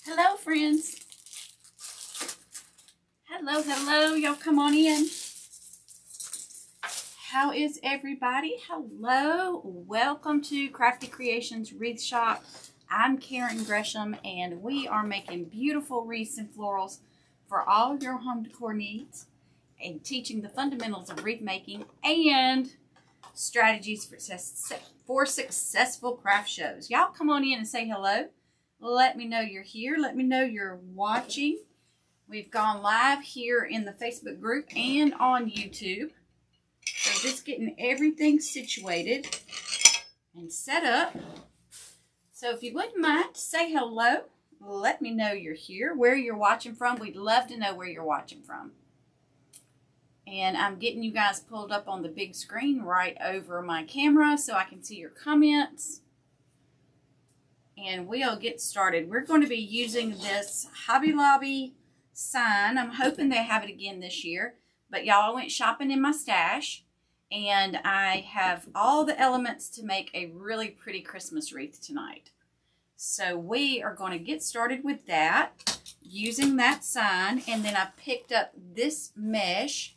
Hello, friends. Hello. Y'all come on in. How is everybody? Hello. Welcome to Crafty Creations Wreath Shop. I'm Karen Gresham, and we are making beautiful wreaths and florals for all your home decor needs and teaching the fundamentals of wreath making and strategies for successful craft shows. Y'all come on in and say hello. Let me know you're here. Let me know you're watching. We've gone live here in the Facebook group and on YouTube. So just getting everything situated and set up. So if you wouldn't mind, say hello. Let me know you're here, where you're watching from. We'd love to know where you're watching from. And I'm getting you guys pulled up on the big screen right over my camera so I can see your comments. And we'll get started. We're going to be using this Hobby Lobby sign. I'm hoping they have it again this year. But y'all, I went shopping in my stash. And I have all the elements to make a really pretty Christmas wreath tonight. So we are going to get started with that, using that sign. And then I picked up this mesh.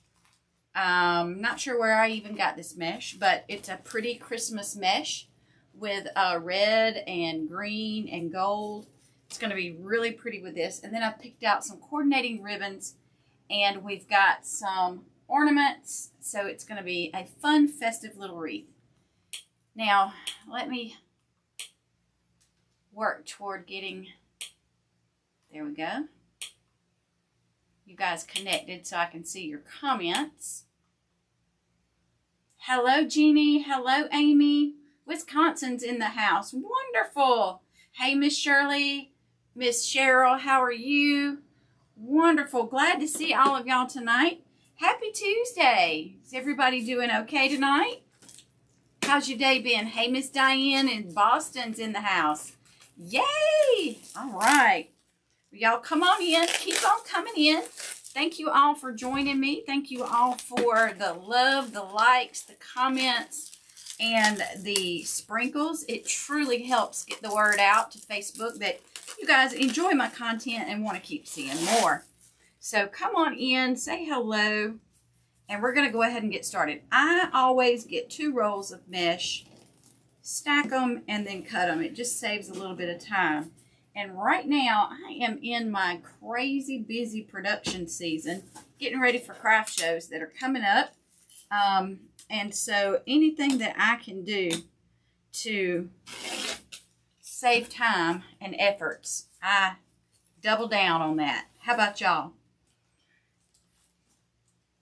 Not sure where I even got this mesh, but it's a pretty Christmas mesh with red and green and gold. It's going to be really pretty with this. And then I picked out some coordinating ribbons, and we've got some ornaments. So it's going to be a fun, festive little wreath. Now, let me work toward getting, there we go, you guys connected so I can see your comments. Hello, Jeannie. Hello, Amy. Wisconsin's in the house. Wonderful. Hey, Miss Shirley, Miss Cheryl, how are you? Wonderful. Glad to see all of y'all tonight. Happy Tuesday. Is everybody doing okay tonight? How's your day been? Hey, Miss Diane in Boston's in the house. Yay! All right. Y'all come on in. Keep on coming in. Thank you all for joining me. Thank you all for the love, the likes, the comments, and the sprinkles. It truly helps get the word out to Facebook that you guys enjoy my content and want to keep seeing more. So come on in, say hello, and we're going to go ahead and get started. I always get 2 rolls of mesh, stack them, and then cut them. It just saves a little bit of time. And right now, I am in my crazy busy production season, getting ready for craft shows that are coming up. And so anything that I can do to save time and efforts, I double down on that. How about y'all?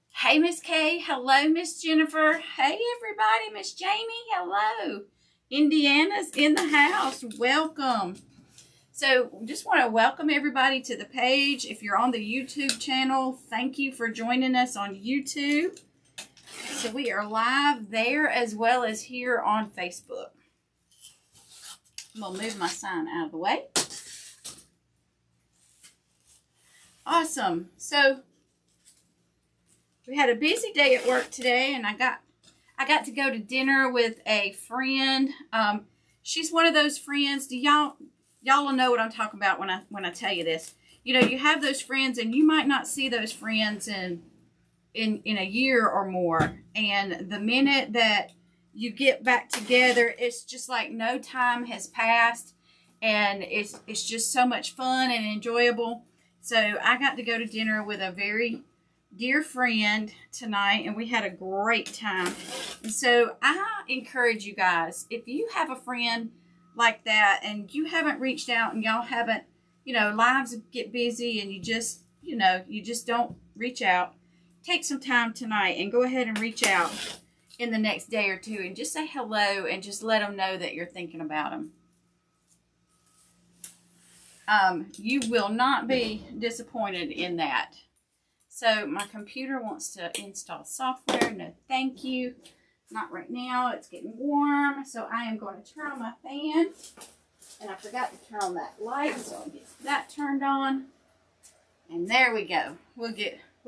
Hey, Miss Kay. Hello, Miss Jennifer. Hey, everybody. Miss Jamie. Hello. Indiana's in the house. Welcome. So just want to welcome everybody to the page. If you're on the YouTube channel, thank you for joining us on YouTube. So we are live there as well as here on Facebook. I'm going to move my sign out of the way. Awesome. So we had a busy day at work today, and I got to go to dinner with a friend. She's one of those friends. Y'all will know what I'm talking about when I tell you this. You know, you have those friends, and you might not see those friends in a year or more, and the minute that you get back together, it's just like no time has passed, and it's just so much fun and enjoyable. So I got to go to dinner with a very dear friend tonight, and we had a great time. And so I encourage you guys, if you have a friend like that and you haven't reached out and y'all haven't, lives get busy and you just don't reach out, take some time tonight and go ahead and reach out in the next day or two and just say hello and just let them know that you're thinking about them. You will not be disappointed in that. So my computer wants to install software. No, thank you. Not right now. It's getting warm. So I am going to turn on my fan. And I forgot to turn on that light, so I'll get that turned on. And there we go. We'll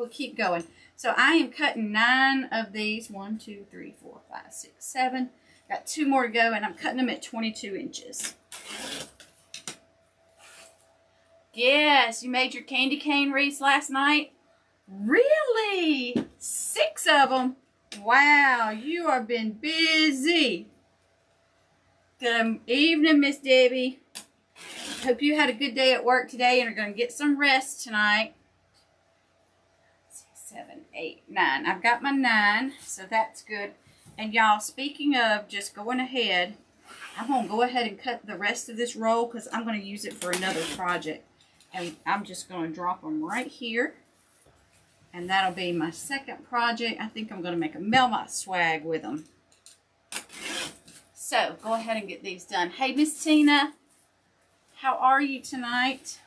keep going. So I am cutting 9 of these. 1, 2, 3, 4, 5, 6, 7. Got 2 more to go, and I'm cutting them at 22 inches. Yes, you made your candy cane wreaths last night? Really? 6 of them? Wow, you have been busy. Good evening, Miss Debbie. Hope you had a good day at work today and are going to get some rest tonight. 6, 7, 8, 9. I've got my 9, so that's good. And y'all, speaking of just going ahead, I'm going to go ahead and cut the rest of this roll because I'm going to use it for another project. And I'm just going to drop them right here. And that'll be my second project. I think I'm going to make a mailbox swag with them. So, go ahead and get these done. Hey, Miss Tina. How are you tonight?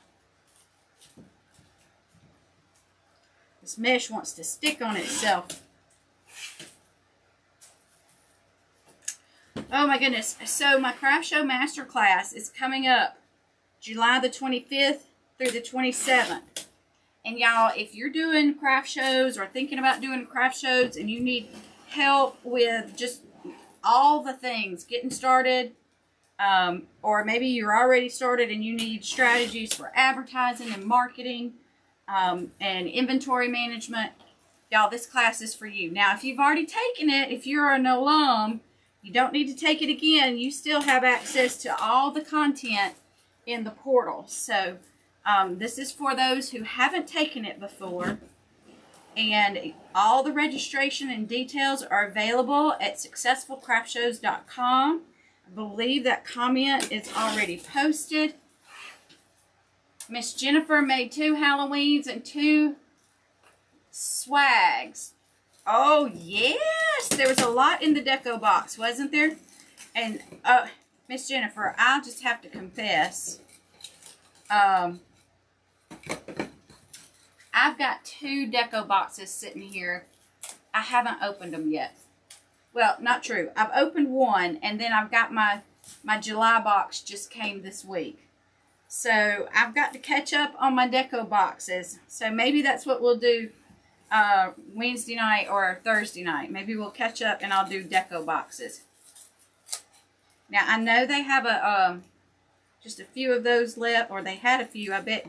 This mesh wants to stick on itself. Oh my goodness. So, my craft show masterclass is coming up July the 25th through the 27th. And y'all, if you're doing craft shows or thinking about doing craft shows and you need help with just all the things, getting started, or maybe you're already started and you need strategies for advertising and marketing and inventory management, y'all, this class is for you. Now, if you've already taken it, if you're an alum, you don't need to take it again. You still have access to all the content in the portal. So, this is for those who haven't taken it before, and all the registration and details are available at successfulcraftshows.com. I believe that comment is already posted. Miss Jennifer made 2 Halloweens and 2 swags. Oh, yes! There was a lot in the Deco box, wasn't there? And, Miss Jennifer, I'll just have to confess, I've got 2 Deco boxes sitting here. I haven't opened them yet. Well, not true. I've opened one, and then I've got my July box just came this week. So, I've got to catch up on my Deco boxes. So, maybe that's what we'll do Wednesday night or Thursday night. Maybe we'll catch up and I'll do Deco boxes. Now, I know they have just a few of those left, or they had a few. I bet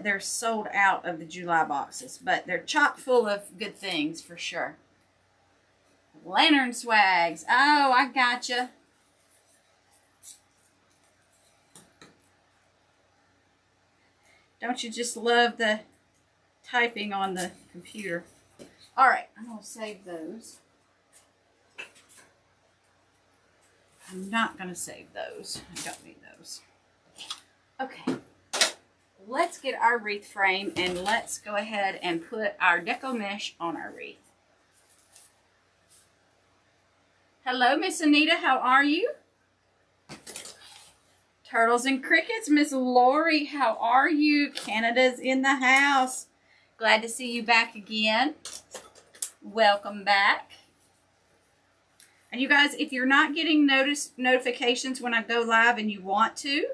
they're sold out of the July boxes, but they're chock full of good things for sure. Lantern swags. Oh, I gotcha. Don't you just love the typing on the computer? All right, I'm going to save those. I'm not going to save those. I don't need those. Okay. Let's get our wreath frame and let's go ahead and put our Deco mesh on our wreath. Hello, Miss Anita. How are you? Turtles and Crickets. Miss Lori, how are you? Canada's in the house. Glad to see you back again. Welcome back. And you guys, if you're not getting notifications when I go live and you want to,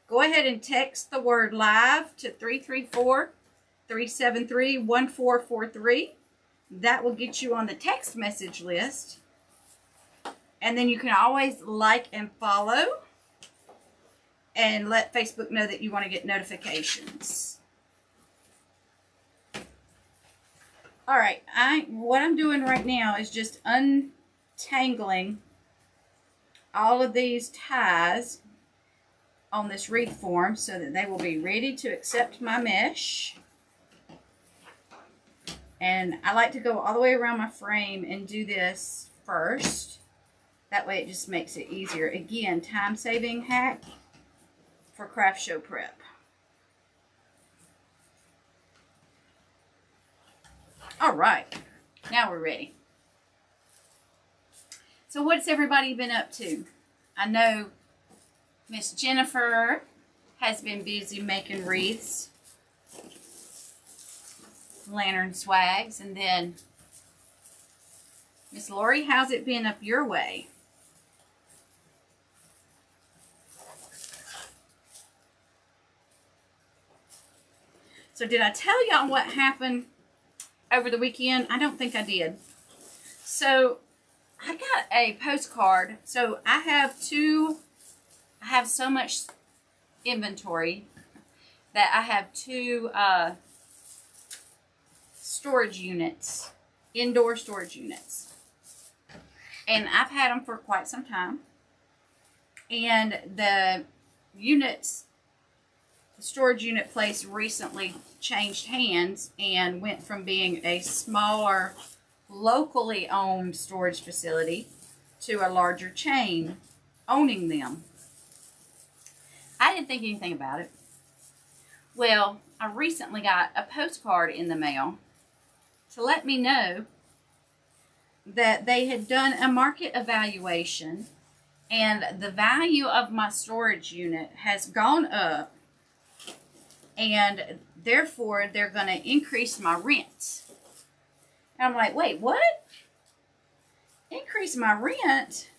go ahead and text the word live to 334-373-1443. That will get you on the text message list. And then you can always like and follow and let Facebook know that you want to get notifications. All right, what I'm doing right now is just untangling all of these ties on this wreath form so that they will be ready to accept my mesh. And I like to go all the way around my frame and do this first. That way it just makes it easier. Again, time-saving hack for craft show prep. All right, now we're ready. So what's everybody been up to? I know Miss Jennifer has been busy making wreaths, lantern swags, and then Miss Lori, how's it been up your way? So did I tell y'all what happened over the weekend? I don't think I did. So I got a postcard. So I have so much inventory. that I have two storage units, indoor storage units. And I've had them for quite some time. And the units, the storage unit place recently changed hands and went from being a smaller, locally owned storage facility to a larger chain owning them. I didn't think anything about it. Well, I recently got a postcard in the mail to let me know that they had done a market evaluation and the value of my storage unit has gone up, and therefore they're going to increase my rent. And I'm like, wait, what? Increase my rent?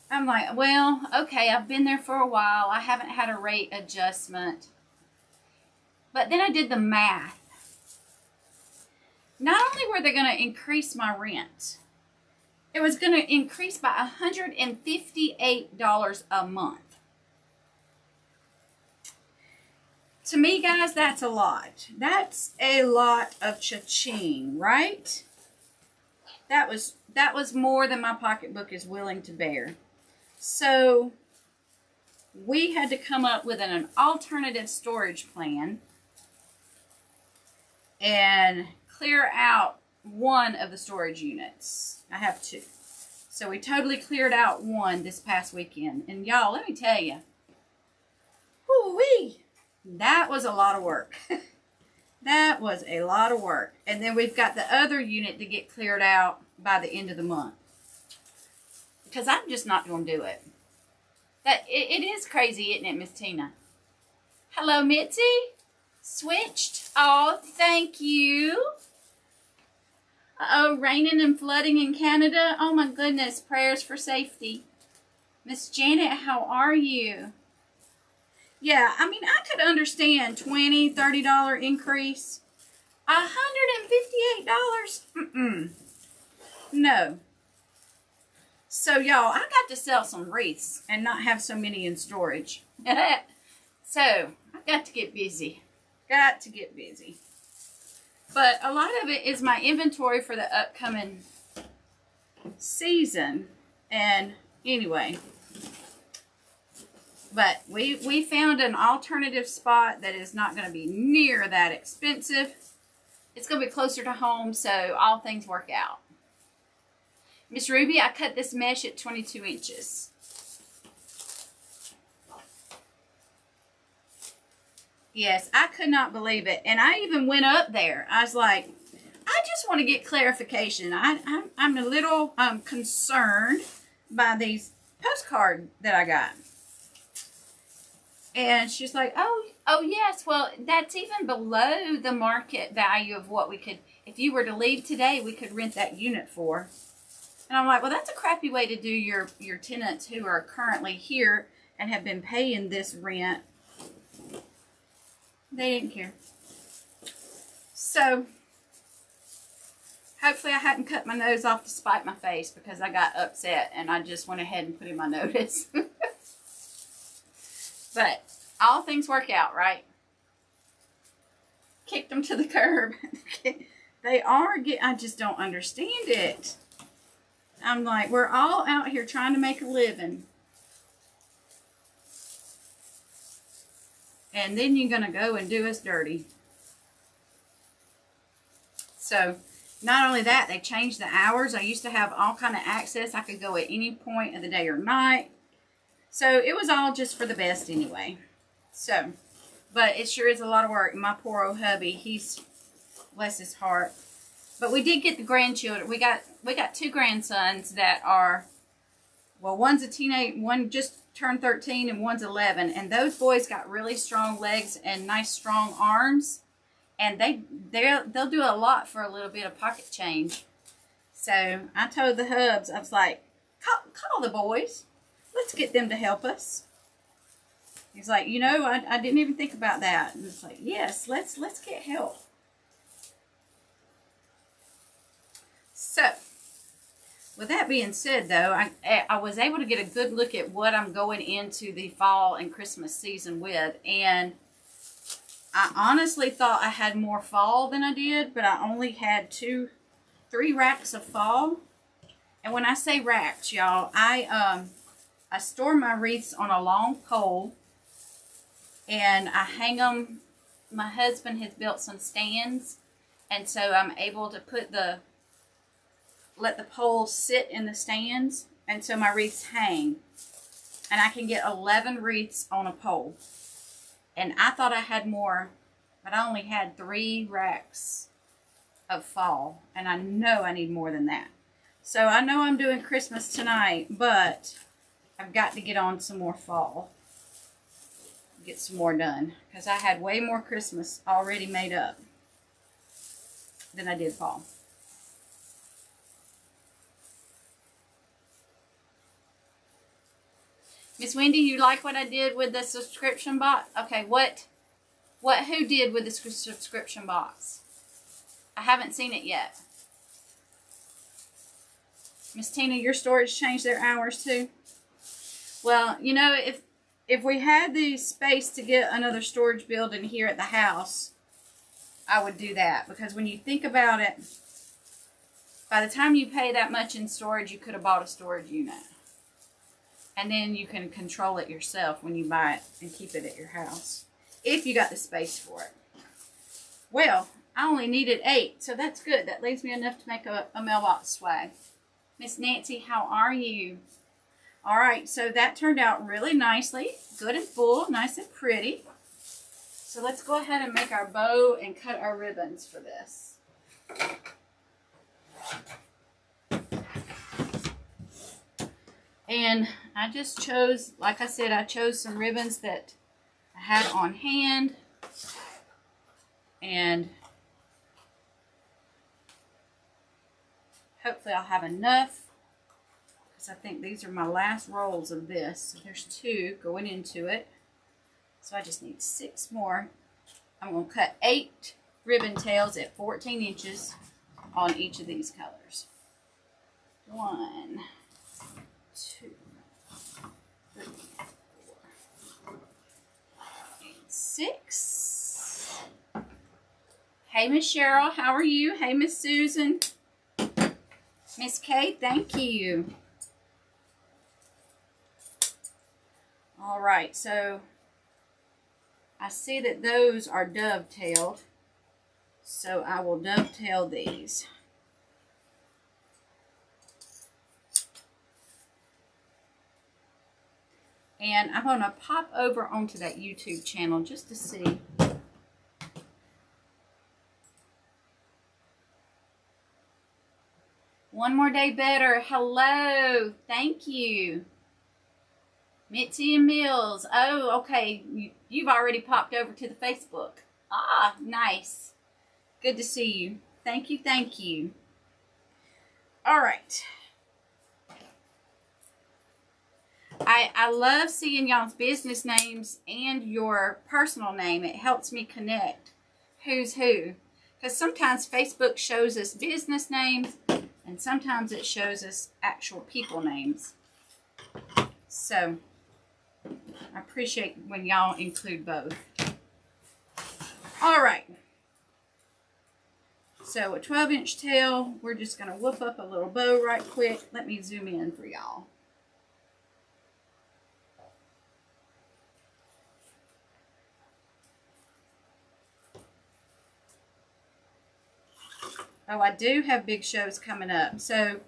I'm like, well, okay, I've been there for a while. I haven't had a rate adjustment. But then I did the math. Not only were they going to increase my rent, it was going to increase by $158 a month. To me, guys, that's a lot. That's a lot of cha-ching, right? That was more than my pocketbook is willing to bear. So we had to come up with an alternative storage plan and clear out one of the storage units. I have two. So we totally cleared out one this past weekend. And y'all, let me tell you, whoo-wee, that was a lot of work. That was a lot of work. And then we've got the other unit to get cleared out by the end of the month. Because I'm just not going to do it. It is crazy, isn't it, Miss Tina? Hello, Mitzi. Switched. Oh, thank you. Uh-oh, raining and flooding in Canada. Oh, my goodness. Prayers for safety. Miss Janet, how are you? Yeah, I mean, I could understand $20, $30 increase. $158? Mm-mm. No. So, y'all, I got to sell some wreaths and not have so many in storage. So, I've got to get busy. Got to get busy. But a lot of it is my inventory for the upcoming season. And anyway, but we found an alternative spot that is not going to be near that expensive. It's going to be closer to home, so all things work out. Miss Ruby, I cut this mesh at 22 inches. Yes, I could not believe it. And I even went up there. I was like, I just want to get clarification. I'm a little concerned by these postcards that I got. And she's like, oh yes, well, that's even below the market value of what we could, if you were to leave today, we could rent that unit for. And I'm like, well, that's a crappy way to do your tenants who are currently here and have been paying this rent. They didn't care. So, hopefully I hadn't cut my nose off to spite my face because I got upset and I just went ahead and put in my notice. But all things work out, right? Kicked them to the curb. They are I just don't understand it. I'm like, we're all out here trying to make a living. And then you're going to go and do us dirty. So, not only that, they changed the hours. I used to have all kind of access. I could go at any point of the day or night. So, it was all just for the best anyway. So, but it sure is a lot of work. My poor old hubby, he's, bless his heart. But we did get the grandchildren. We got two grandsons that are, well, one's a teenage, one just turned 13 and one's 11. And those boys got really strong legs and nice strong arms. And they'll do a lot for a little bit of pocket change. So I told the hubs, I was like, call the boys. Let's get them to help us. He's like, you know, I didn't even think about that. And it's like, yes, let's get help. So, with that being said, though, I was able to get a good look at what I'm going into the fall and Christmas season with. And I honestly thought I had more fall than I did, but I only had 3 racks of fall. And when I say racks, y'all, I store my wreaths on a long pole, and I hang them. My husband has built some stands, and so I'm able to let the pole sit in the stands, and so my wreaths hang. And I can get 11 wreaths on a pole. And I thought I had more, but I only had 3 racks of fall. And I know I need more than that. So I know I'm doing Christmas tonight, but I've got to get on some more fall. Get some more done. Because I had way more Christmas already made up than I did fall. Miss Wendy, you like what I did with the subscription box? Okay, who did with the subscription box? I haven't seen it yet. Miss Tina, your storage changed their hours too? Well, you know, if we had the space to get another storage building here at the house, I would do that. Because when you think about it, by the time you pay that much in storage, you could have bought a storage unit. And then you can control it yourself when you buy it and keep it at your house. If you got the space for it. Well, I only needed 8, so that's good. That leaves me enough to make a mailbox swag. Miss Nancy, how are you? All right, so that turned out really nicely. Good and full, nice and pretty. So let's go ahead and make our bow and cut our ribbons for this. And I just chose, like I said, I chose some ribbons that I had on hand. And hopefully I'll have enough, because I think these are my last rolls of this. So there's 2 going into it. So I just need 6 more. I'm going to cut 8 ribbon tails at 14 inches on each of these colors. 1, 2, 3, 4, 6. Hey, Miss Cheryl, how are you? Hey, Miss Susan. Miss Kate, thank you. All right, so I see that those are dovetailed, so I will dovetail these. And I'm going to pop over onto that YouTube channel just to see. One more day better. Hello. Thank you. Mitzi and Mills. Oh, okay. You've already popped over to the Facebook. Ah, nice. Good to see you. Thank you. Thank you. All right. I love seeing y'all's business names and your personal name. It helps me connect who's who. Because sometimes Facebook shows us business names and sometimes it shows us actual people names. So, I appreciate when y'all include both. Alright. So, a 12-inch tail. We're just going to whoop up a little bow right quick. Let me zoom in for y'all. Oh, I do have big shows coming up. So,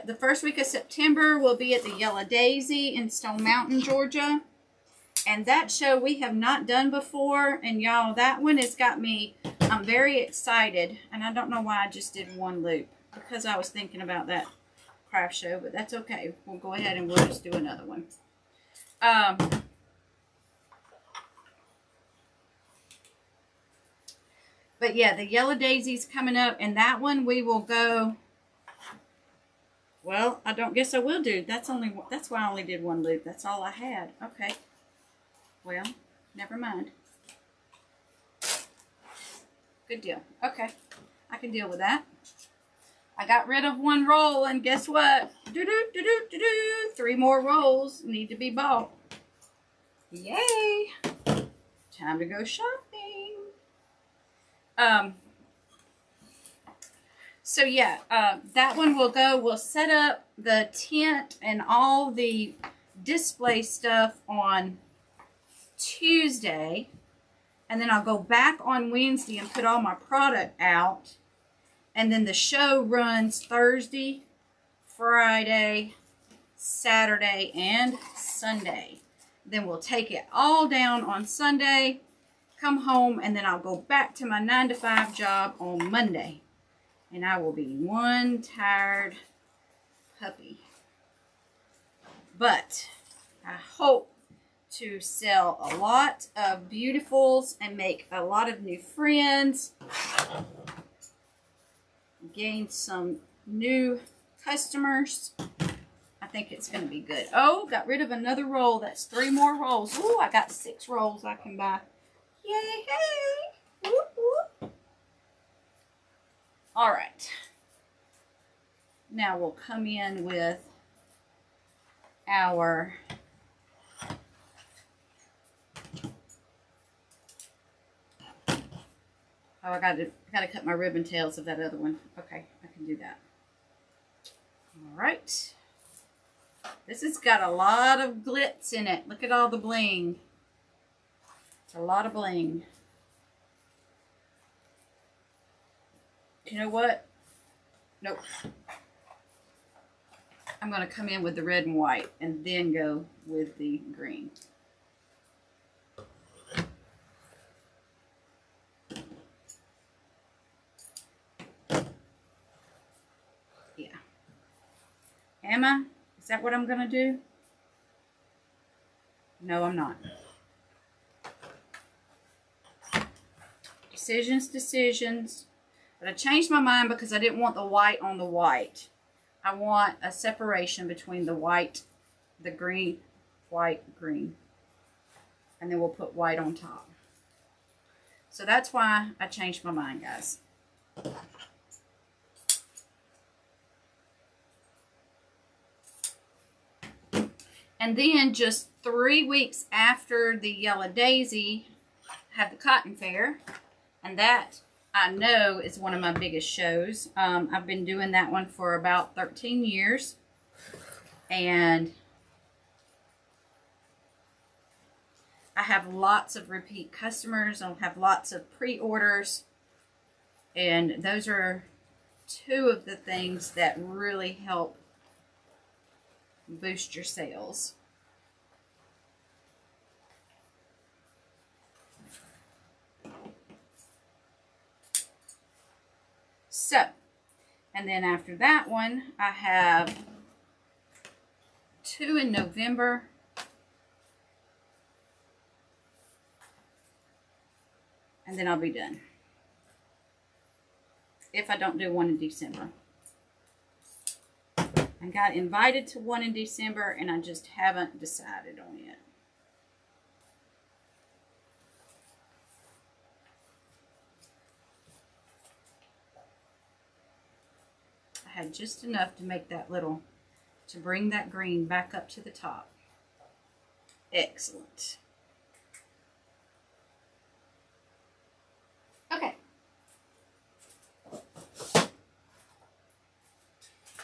the first week of September will be at the Yellow Daisy in Stone Mountain, Georgia. And that show we have not done before. And y'all, that one has got me, I'm very excited. And I don't know why I just did one loop. Because I was thinking about that craft show. But that's okay. We'll go ahead and we'll just do another one. But yeah, the Yellow Daisy's coming up, and that one we will go. Well, I don't guess I will do. That's why I only did one loop. That's all I had. Okay. Well, never mind. Good deal. Okay. I can deal with that. I got rid of one roll, and guess what? 3 more rolls need to be bought. Yay! Time to go shopping. So yeah, that one will go. We'll set up the tent and all the display stuff on Tuesday. And then I'll go back on Wednesday and put all my product out. And then the show runs Thursday, Friday, Saturday, and Sunday. Then we'll take it all down on Sunday, come home, and then I'll go back to my 9-to-5 job on Monday. And I will be one tired puppy. But I hope to sell a lot of beautifuls and make a lot of new friends. Gain some new customers. I think it's going to be good. Oh, got rid of another roll. That's 3 more rolls. Ooh, I got 6 rolls I can buy. Yay, hey. Whoop, whoop. All right. Now we'll come in with our oh, I gotta cut my ribbon tails of that other one. Okay, I can do that. All right. This has got a lot of glitz in it. Look at all the bling. It's a lot of bling. You know what? Nope. I'm going to come in with the red and white and then go with the green. Yeah. Am I? Is that what I'm going to do? No, I'm not. Decisions. But I changed my mind because I didn't want the white on the white. I want a separation between the white, the green, white, green. And then we'll put white on top. So that's why I changed my mind, guys. And then just 3 weeks after the Yellow Daisy, I have the Cotton Fair. And that, I know, is one of my biggest shows. I've been doing that one for about 13 years. And I have lots of repeat customers. I'll have lots of pre-orders. And those are 2 of the things that really help boost your sales. So, and then after that one, I have 2 in November. And then I'll be done. If I don't do one in December. I got invited to one in December and I just haven't decided on it. I had just enough to make that little, to bring that green back up to the top. Excellent. Okay.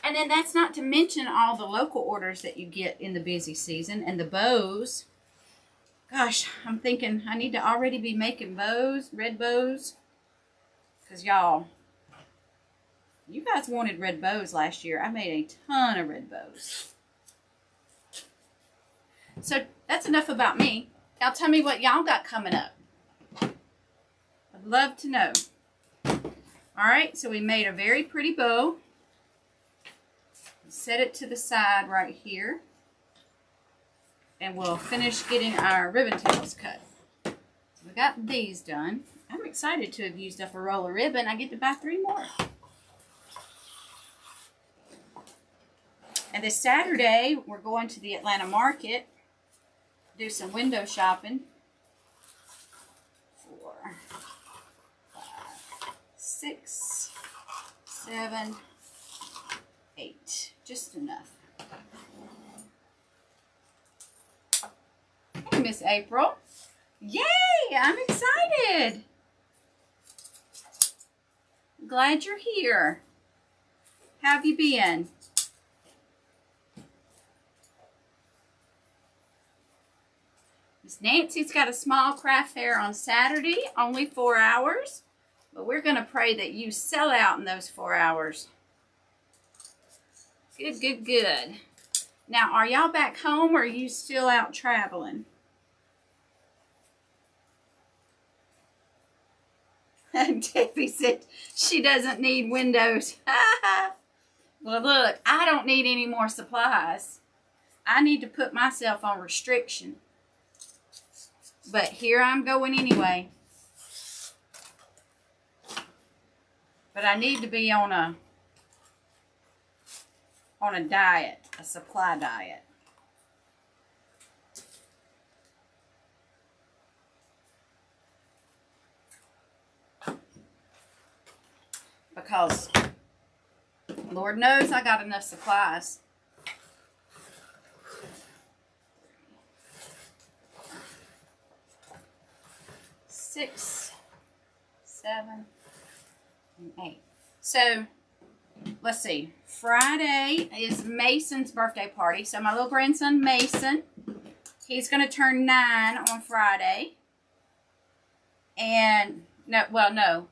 And then that's not to mention all the local orders that you get in the busy season and the bows. Gosh, I'm thinking I need to already be making bows, red bows. Because y'all, you guys wanted red bows last year. I made a ton of red bows. So that's enough about me. Now tell me what y'all got coming up. I'd love to know. Alright, so we made a very pretty bow. Set it to the side right here. And we'll finish getting our ribbon tails cut. So we got these done. I'm excited to have used up a roll of ribbon. I get to buy 3 more. And this Saturday, we're going to the Atlanta market. Do some window shopping. 4, 5, 6, 7, 8. Just enough. Hey, Miss April. Yay! I'm excited. glad you're here. How have you been? Miss Nancy's got a small craft fair on Saturday, only 4 hours. But we're going to pray that you sell out in those 4 hours. Good, good, good. Now, are y'all back home or are you still out traveling? Debbie said she doesn't need windows. Well, look, I don't need any more supplies. I need to put myself on restriction. But here I'm going anyway. But I need to be on a diet, a supply diet. Because Lord knows I got enough supplies. Six, 7, and 8. So, let's see. Friday is Mason's birthday party. So, my little grandson, Mason, he's going to turn 9 on Friday. And, no.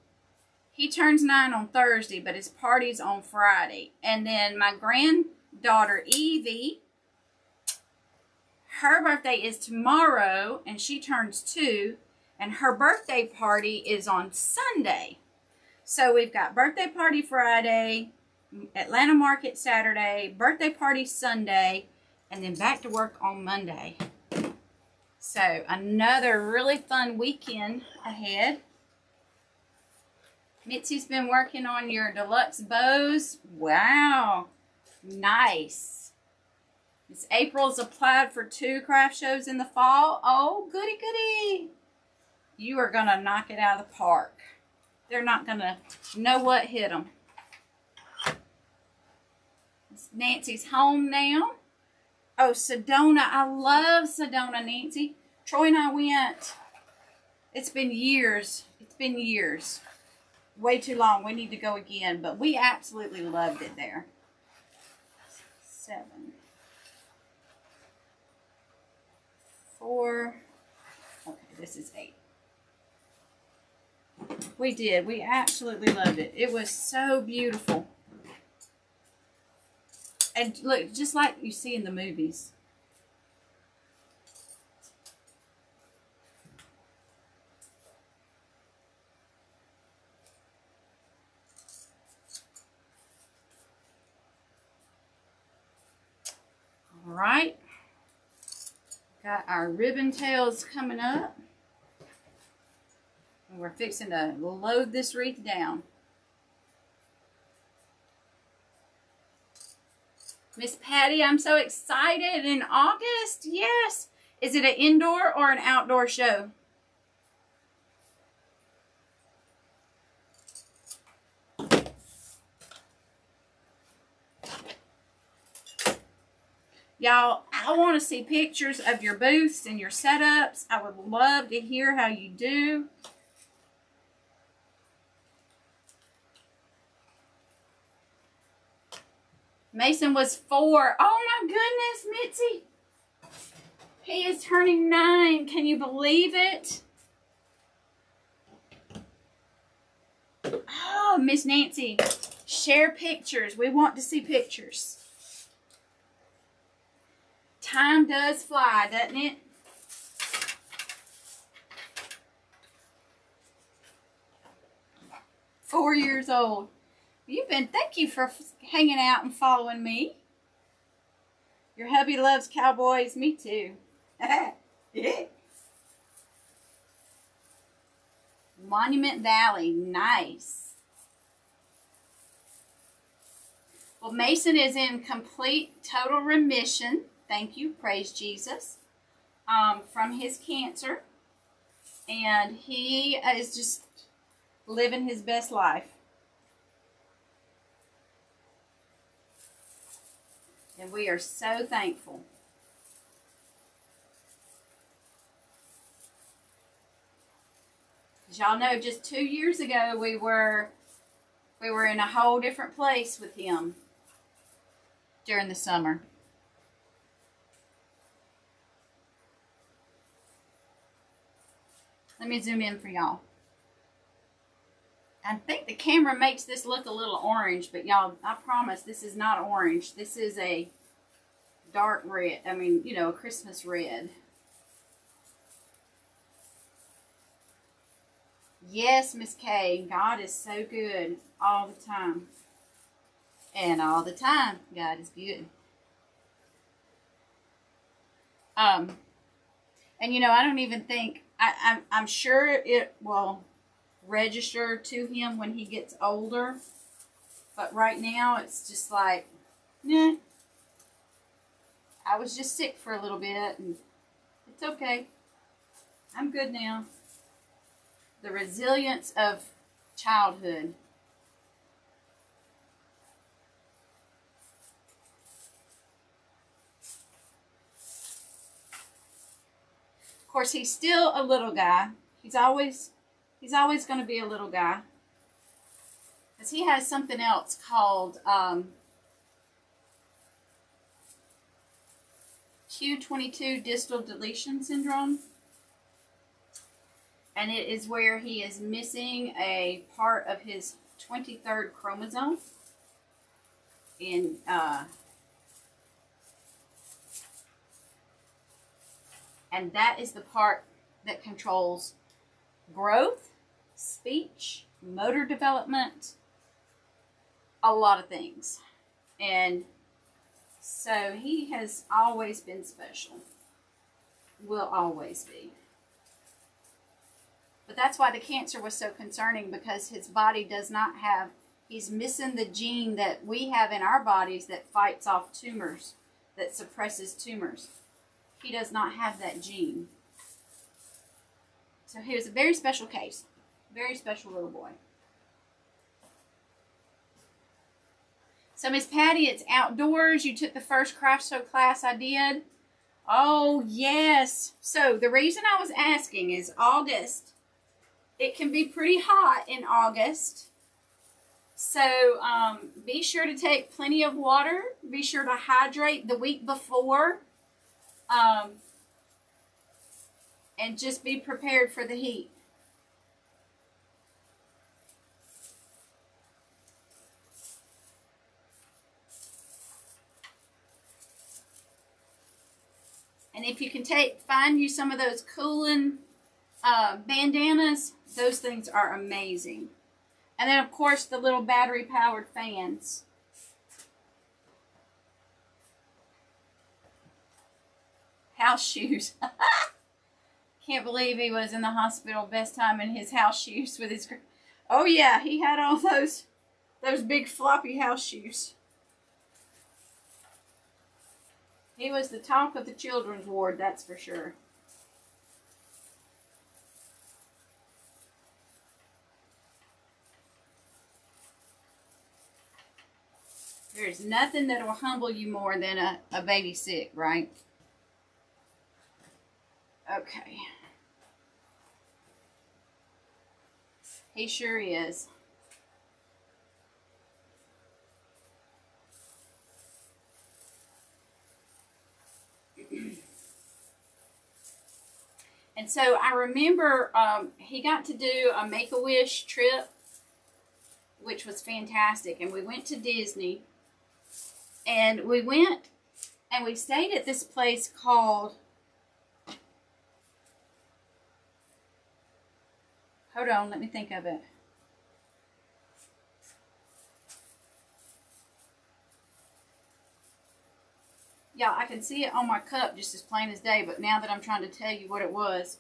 He turns 9 on Thursday, but his party's on Friday. And then my granddaughter, Evie, her birthday is tomorrow, and she turns 2. And her birthday party is on Sunday. So we've got birthday party Friday, Atlanta Market Saturday, birthday party Sunday, and then back to work on Monday. So another really fun weekend ahead. Mitzi's been working on your deluxe bows. Wow. Nice. Miss April's applied for 2 craft shows in the fall. Oh, goody goody. You are going to knock it out of the park. They're not going to know what hit them. Nancy's home now. Oh, Sedona. I love Sedona, Nancy. Troy and I went. It's been years. It's been years. Way too long. We need to go again. But we absolutely loved it there. 7. 4. Okay, this is 8. We did. We absolutely loved it. It was so beautiful. And look, just like you see in the movies. All right. Got our ribbon tails coming up. And we're fixing to load this wreath down. Miss Patty, I'm so excited. In August? Yes. Is it an indoor or an outdoor show? Y'all, I want to see pictures of your booths and your setups. I would love to hear how you do. Mason was 4. Oh my goodness, Mitzi. He is turning 9. Can you believe it? Oh, Miss Nancy, share pictures. We want to see pictures. Time does fly, doesn't it? Four years old. Thank you for hanging out and following me. Your hubby loves cowboys. Me too. Yeah. Monument Valley. Nice. Well, Mason is in complete, total remission. Thank you. Praise Jesus. From his cancer. And he is just living his best life. And we are so thankful. As y'all know, just 2 years ago, we were We were in a whole different place with him during the summer. Let me zoom in for y'all. I think the camera makes this look a little orange, but y'all, I promise this is not orange. This is a dark red. I mean, you know, a Christmas red. Yes, Miss Kay, God is so good all the time. And all the time, God is good. And you know, I don't even think, I'm sure it will register to him when he gets older. But right now, it's just like, nah. I was just sick for a little bit, and it's okay. I'm good now. The resilience of childhood. Of course, he's still a little guy. He's always going to be a little guy. Because he has something else called Q22 distal deletion syndrome. And it is where he is missing a part of his 23rd chromosome. And that is the part that controls growth, speech, motor development, a lot of things. And so he has always been special. Will always be. But that's why the cancer was so concerning, because his body does not have, he's missing the gene that we have in our bodies that fights off tumors, that suppresses tumors. He does not have that gene. So he was a very special case. Very special little boy. So Miss Patty, it's outdoors. You took the first craft show class I did. Oh, yes. So the reason I was asking is August. It can be pretty hot in August. So be sure to take plenty of water. Be sure to hydrate the week before. And just be prepared for the heat. And if you can find you some of those cooling bandanas, those things are amazing. And then, of course, the little battery-powered fans. House shoes. Can't believe he was in the hospital. Best time in his house shoes with his... Oh, yeah, he had all those big floppy house shoes. He was the talk of the children's ward, that's for sure. There's nothing that will humble you more than a baby sick, right? Okay. He sure is. And so I remember he got to do a Make-A-Wish trip, which was fantastic. And we went to Disney. And we went and we stayed at this place called... Hold on, let me think of it. Yeah, I can see it on my cup just as plain as day, but now that I'm trying to tell you what it was.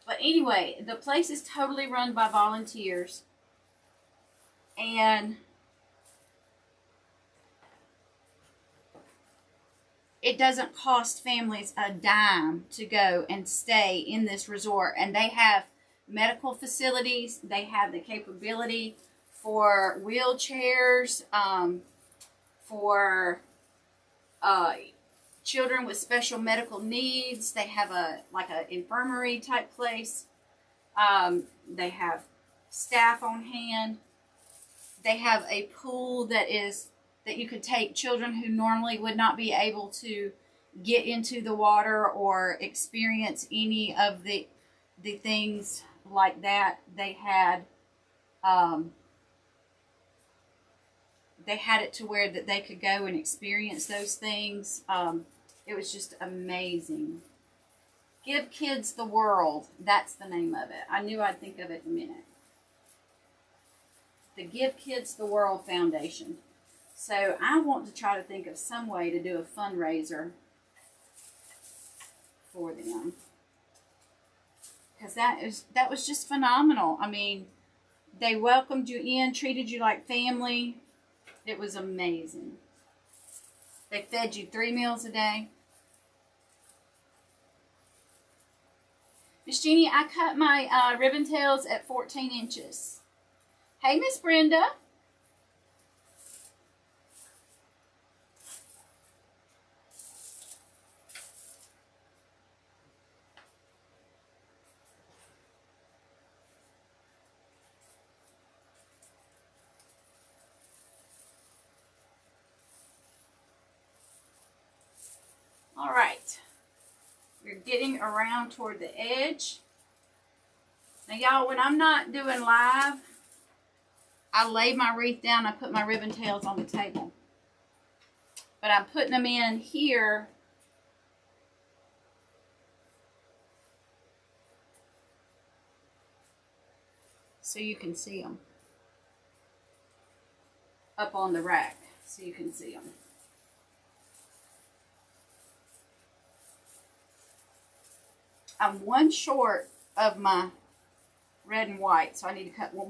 But anyway, the place is totally run by volunteers. And it doesn't cost families a dime to go and stay in this resort. And they have medical facilities. They have the capability for wheelchairs, for children with special medical needs. They have an infirmary type place. They have staff on hand. They have a pool that you could take children who normally would not be able to get into the water or experience any of the things like that. They had it to where that they could go and experience those things. It was just amazing. Give Kids the World. That's the name of it. I knew I'd think of it in a minute. The Give Kids the World Foundation. So I want to try to think of some way to do a fundraiser for them. Because that was just phenomenal. I mean, they welcomed you in, treated you like family. It was amazing. They fed you 3 meals a day. Miss Jeannie, I cut my ribbon tails at 14 inches. Hey, Miss Brenda. All right. We're getting around toward the edge. Now, y'all, when I'm not doing live, I lay my wreath down. I put my ribbon tails on the table. But I'm putting them in here so you can see them. Up on the rack so you can see them. I'm one short of my red and white, so I need to cut one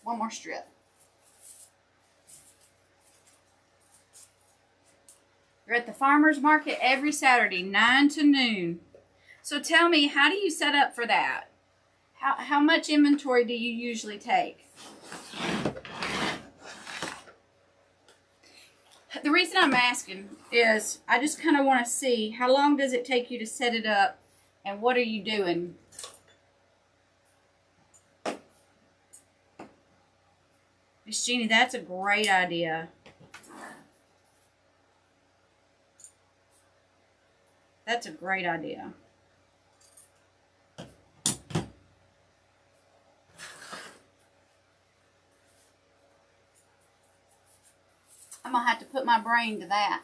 more strip. We're at the farmer's market every Saturday, 9 to noon. So tell me, how do you set up for that? How much inventory do you usually take? The reason I'm asking is I just kind of want to see how long does it take you to set it up and what are you doing? Miss Jeannie, that's a great idea. That's a great idea. I'm going to have to put my brain to that.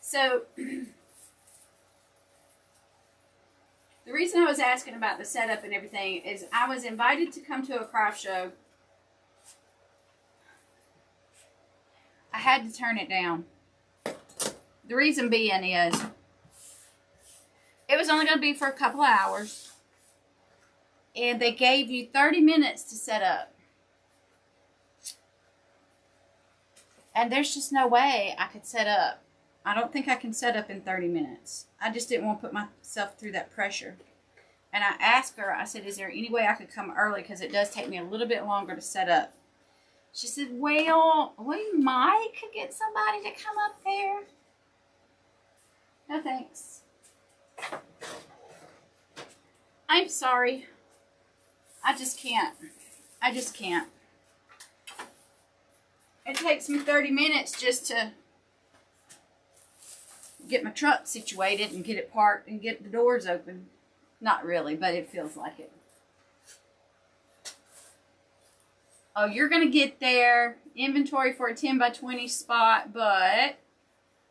So, the reason I was asking about the setup and everything is I was invited to come to a craft show. I had to turn it down. The reason being is it was only going to be for a couple of hours. And they gave you 30 minutes to set up. And there's just no way I could set up. I don't think I can set up in 30 minutes. I just didn't want to put myself through that pressure. And I asked her, I said, is there any way I could come early? Because it does take me a little bit longer to set up. She said, well, we might could get somebody to come up there. No thanks. I'm sorry. I just can't. I just can't. It takes me 30 minutes just to get my truck situated and get it parked and get the doors open. Not really, but it feels like it. Oh, you're going to get there. Inventory for a 10 by 20 spot, but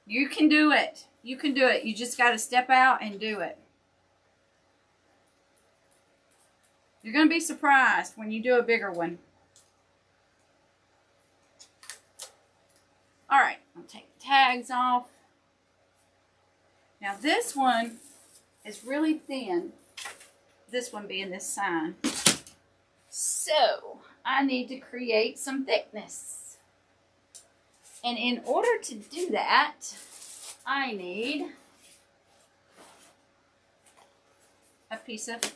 you can do it. You can do it. You just got to step out and do it. You're going to be surprised when you do a bigger one. All right, I'll take the tags off. Now this one is really thin. This one being this sign. So I need to create some thickness. And in order to do that, I need a piece of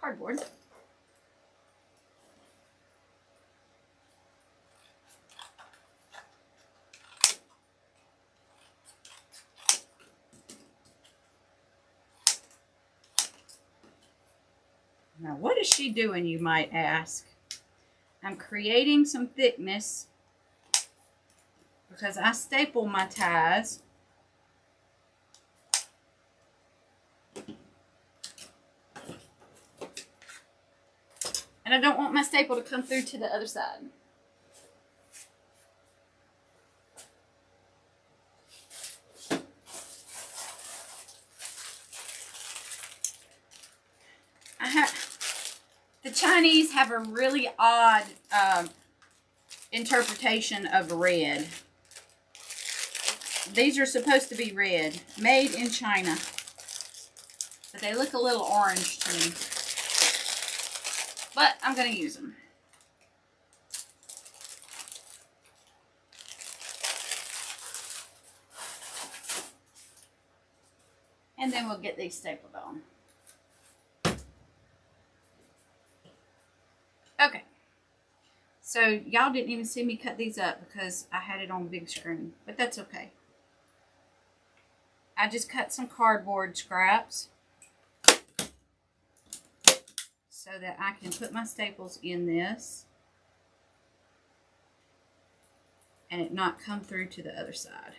cardboard. Now, what is she doing, you might ask? I'm creating some thickness because I staple my ties. And I don't want my staple to come through to the other side. The Chinese have a really odd interpretation of red. These are supposed to be red, made in China, but they look a little orange to me. But I'm going to use them. And then we'll get these stapled on. Okay. So y'all didn't even see me cut these up because I had it on big screen, but that's okay. I just cut some cardboard scraps so that I can put my staples in this and it not come through to the other side.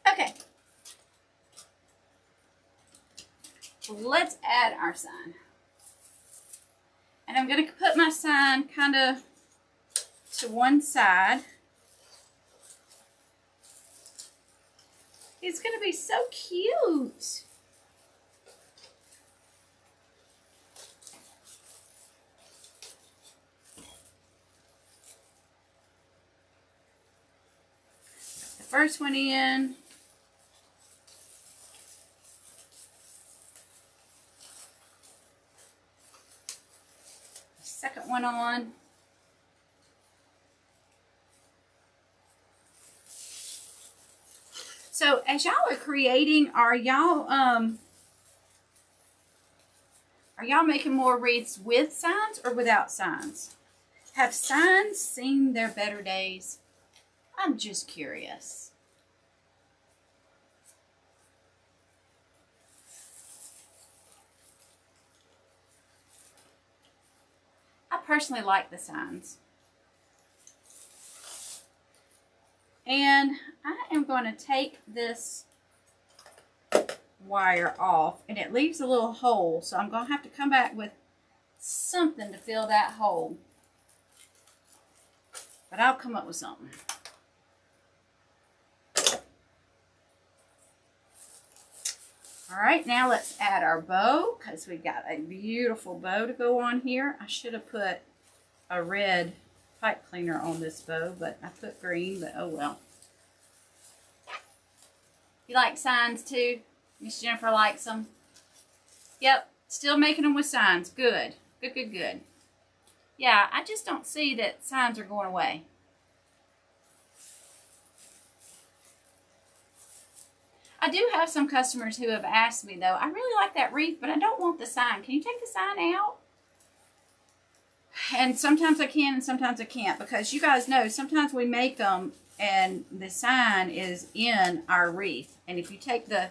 Okay. Let's add our sign. And I'm going to put my sign kind of to one side. It's going to be so cute. The first one in. Second one on. So as y'all are creating, are y'all making more wreaths with signs or without signs? Have signs seen their better days? I'm just curious. I personally like the signs. And I am going to take this wire off, and it leaves a little hole, so I'm going to have to come back with something to fill that hole. But I'll come up with something. All right, now let's add our bow, because we got a beautiful bow to go on here. I should have put a red pipe cleaner on this bow, but I put green, but oh well. You like signs too? Miss Jennifer likes them. Yep, still making them with signs. Good, good, good, good. Yeah, I just don't see that signs are going away. I do have some customers who have asked me, though, I really like that wreath, but I don't want the sign. Can you take the sign out? And sometimes I can and sometimes I can't, because you guys know sometimes we make them and the sign is in our wreath. And if you take the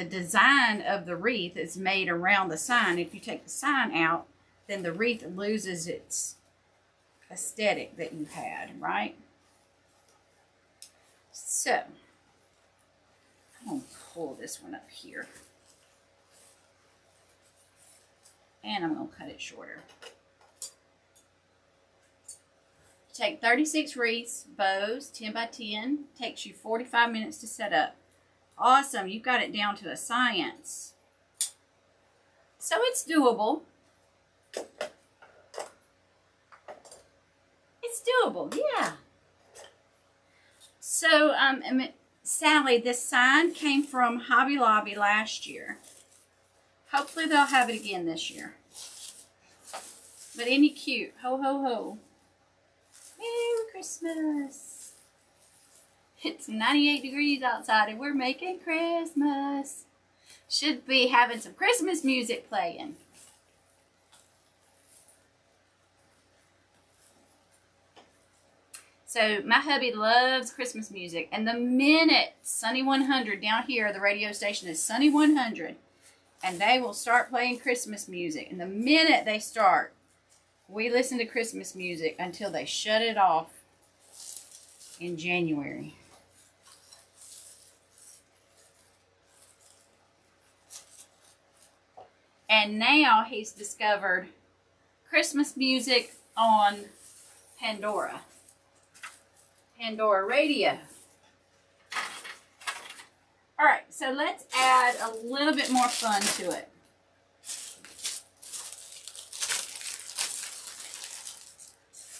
design of the wreath is made around the sign. If you take the sign out, then the wreath loses its aesthetic that you had, right? So, I'm going to pull this one up here. And I'm going to cut it shorter. Take 36 wreaths, bows, 10 by 10. Takes you 45 minutes to set up. Awesome, you've got it down to a science. So it's doable. It's doable, yeah. So, Sally, this sign came from Hobby Lobby last year. Hopefully they'll have it again this year. But ain't it cute? Ho, ho, ho. Merry Christmas. It's 98 degrees outside and we're making Christmas. Should be having some Christmas music playing. So my hubby loves Christmas music. And the minute Sunny 100 down here, the radio station is Sunny 100. And they will start playing Christmas music. And the minute they start, we listen to Christmas music until they shut it off in January. And now he's discovered Christmas music on Pandora. Pandora Radio. All right, so let's add a little bit more fun to it.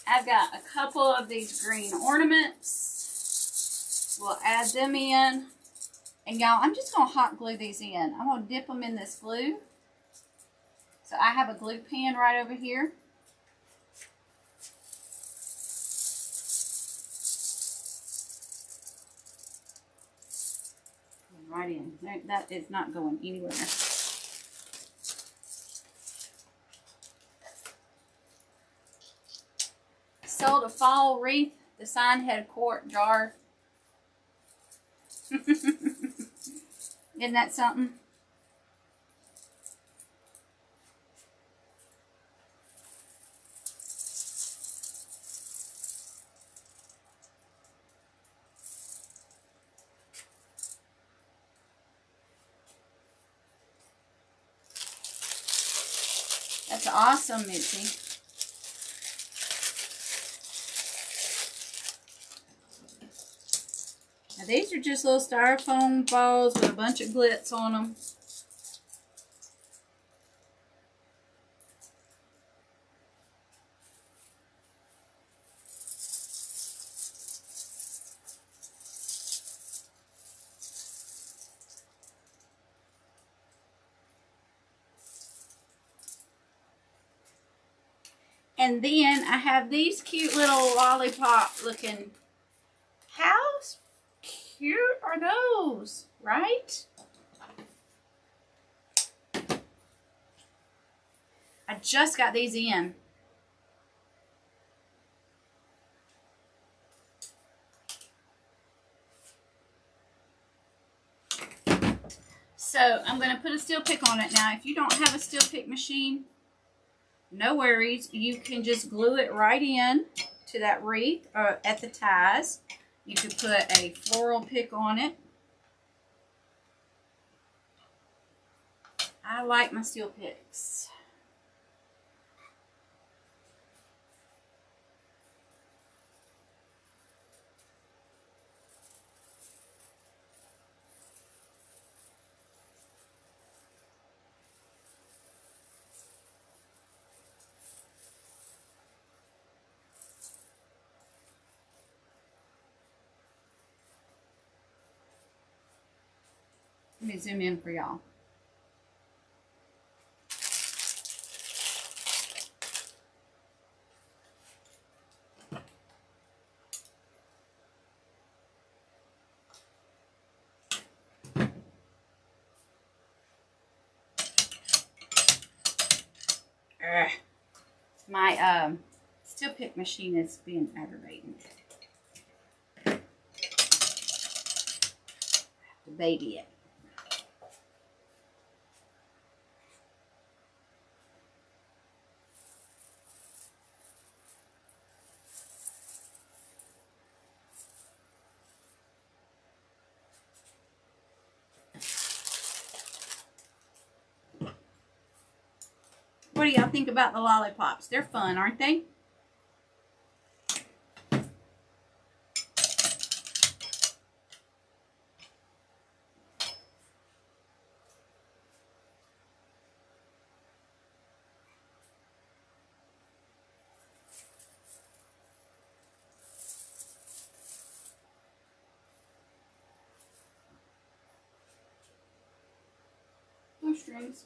I've got a couple of these green ornaments. We'll add them in. And y'all, I'm just going to hot glue these in. I'm going to dip them in this glue. So I have a glue pen right over here. Right in. That is not going anywhere. Sold a fall wreath. The sign had a quart jar. Isn't that something? That's awesome, Mitzi. Now these are just little styrofoam balls with a bunch of glitz on them. And then I have these cute little lollipop looking. How cute are those, right? I just got these in. So I'm going to put a steel pick on it. Now, if you don't have a steel pick machine, no worries. You can just glue it right in to that wreath or at the ties. You could put a floral pick on it. I like my steel picks. Let me zoom in for y'all. My steel pick machine is being aggravating. I have to baby it. What do y'all think about the lollipops? They're fun, aren't they? No strings.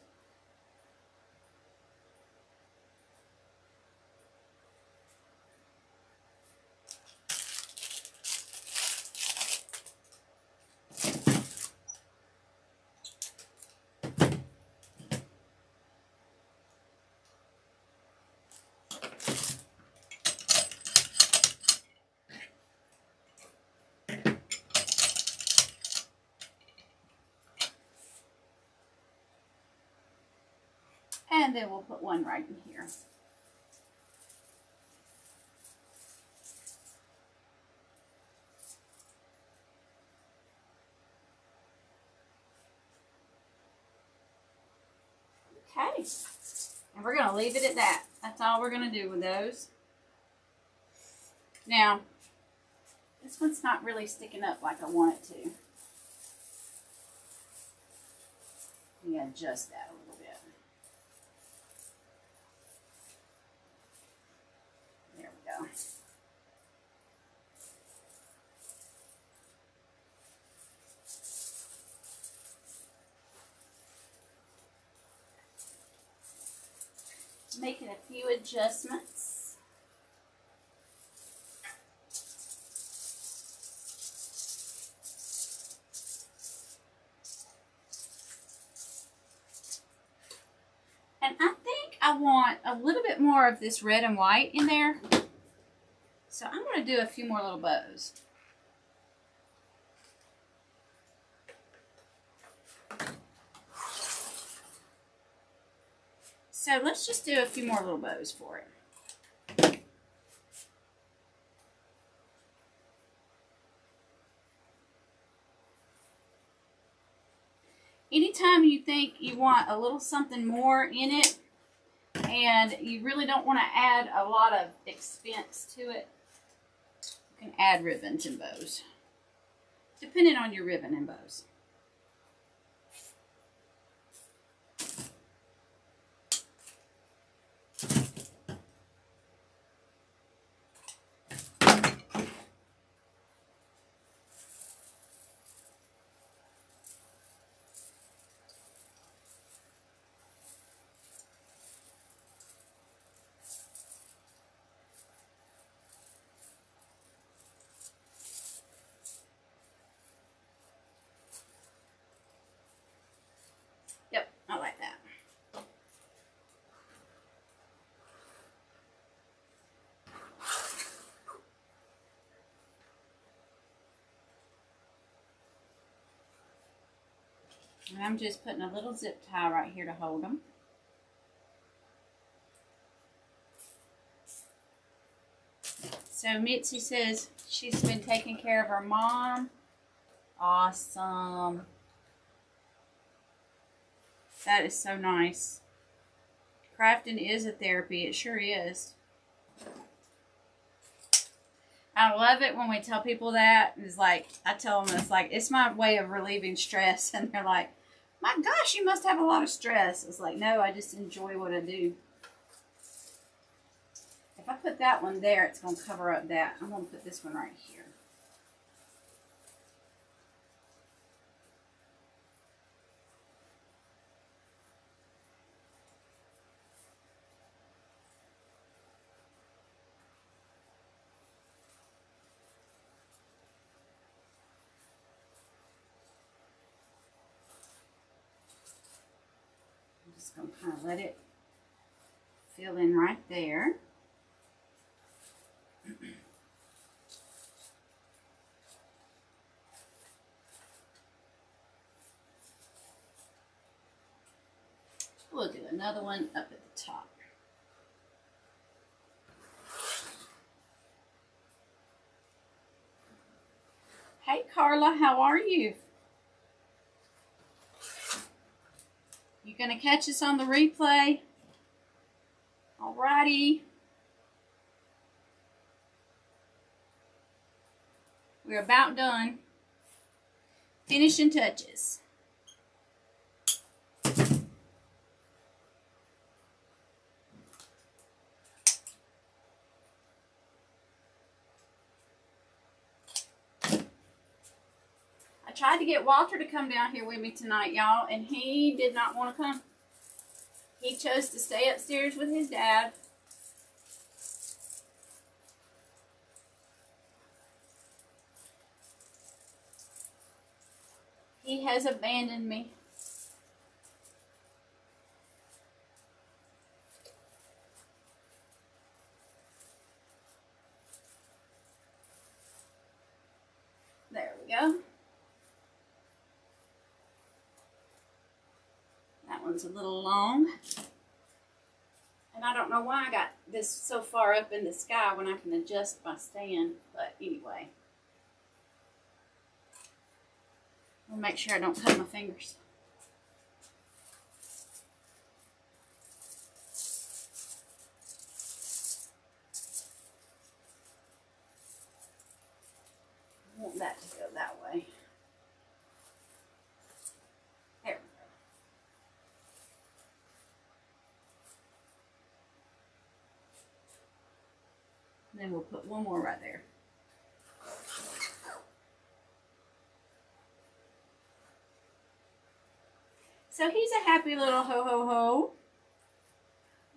And then we'll put one right in here. Okay. And we're going to leave it at that. That's all we're going to do with those. Now, this one's not really sticking up like I want it to. Let me adjust that a little bit. There we go. Making a few adjustments. And I think I want a little bit more of this red and white in there. So I'm going to do a few more little bows. So let's just do a few more little bows for it. Anytime you think you want a little something more in it and you really don't want to add a lot of expense to it, you can add ribbons and bows, depending on your ribbon and bows. Yep, I like that. And I'm just putting a little zip tie right here to hold them. So Mitzi says she's been taking care of her mom. Awesome. That is so nice. Crafting is a therapy. It sure is. I love it when we tell people that. It's like, I tell them it's like, it's my way of relieving stress. And they're like, my gosh, you must have a lot of stress. It's like, no, I just enjoy what I do. If I put that one there, it's going to cover up that. I'm going to put this one right here. Just going to kind of let it fill in right there. We'll do another one up at the top. Hey Carla, how are you? You gonna catch us on the replay? Alrighty. We're about done. Finishing touches. I tried to get Walter to come down here with me tonight, y'all, and he did not want to come. He chose to stay upstairs with his dad. He has abandoned me. There we go. That one's a little long. And I don't know why I got this so far up in the sky when I can adjust my stand. But anyway. I'll make sure I don't cut my fingers. I want that to go that way. There we go. And then we'll put one more right there. So he's a happy little ho-ho-ho.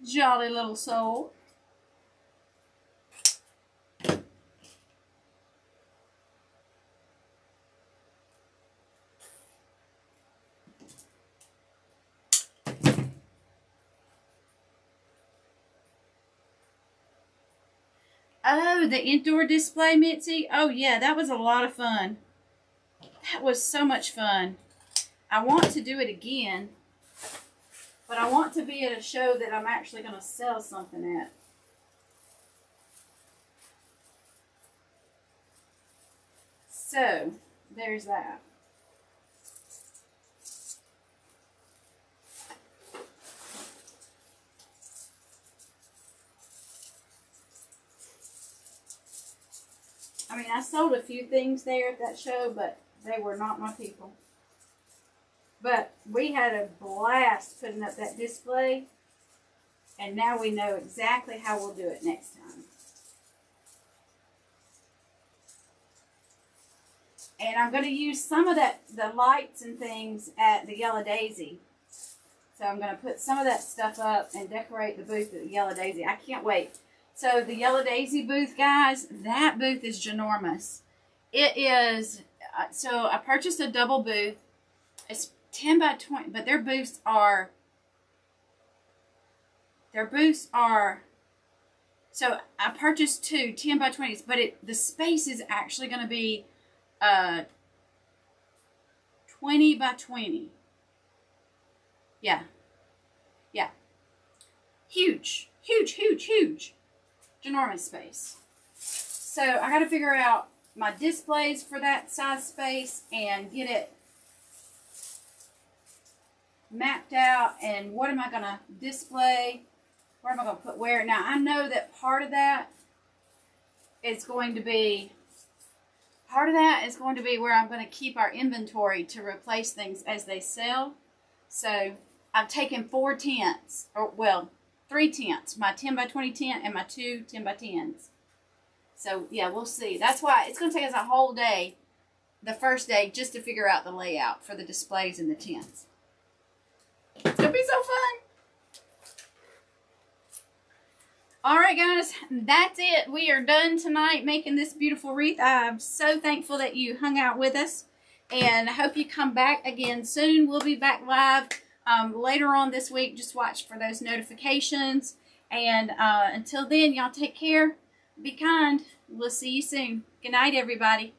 Jolly little soul. Oh, the indoor display, Mitzi. Oh, yeah, that was a lot of fun. That was so much fun. I want to do it again, but I want to be at a show that I'm actually going to sell something at. So, there's that. I mean, I sold a few things there at that show, but they were not my people. But we had a blast putting up that display, and now we know exactly how we'll do it next time. And I'm going to use some of the lights and things at the Yellow Daisy. So I'm going to put some of that stuff up and decorate the booth at the Yellow Daisy. I can't wait. So the Yellow Daisy booth, guys, that booth is ginormous. It is, so I purchased a double booth. It's 10 by 20, but their booths are, so I purchased two 10 by 20s, but the space is actually going to be 20 by 20. Yeah. Yeah. Huge, huge, huge, huge. Ginormous space. So I got to figure out my displays for that size space and get it mapped out, and what am I going to display, where am I going to put where. Now I know that part of that is going to be where I'm going to keep our inventory to replace things as they sell. So I've taken 4 tents, or well, 3 tents, my 10 by 20 tent and my 2 10 by 10s. So yeah, we'll see. That's why it's going to take us a whole day, the first day, just to figure out the layout for the displays in the tents. It's going to be so fun. Alright guys, that's it. We are done tonight making this beautiful wreath. I'm so thankful that you hung out with us, and I hope you come back again soon. We'll be back live later on this week. Just watch for those notifications, and until then, y'all take care. Be kind. We'll see you soon. Good night, everybody.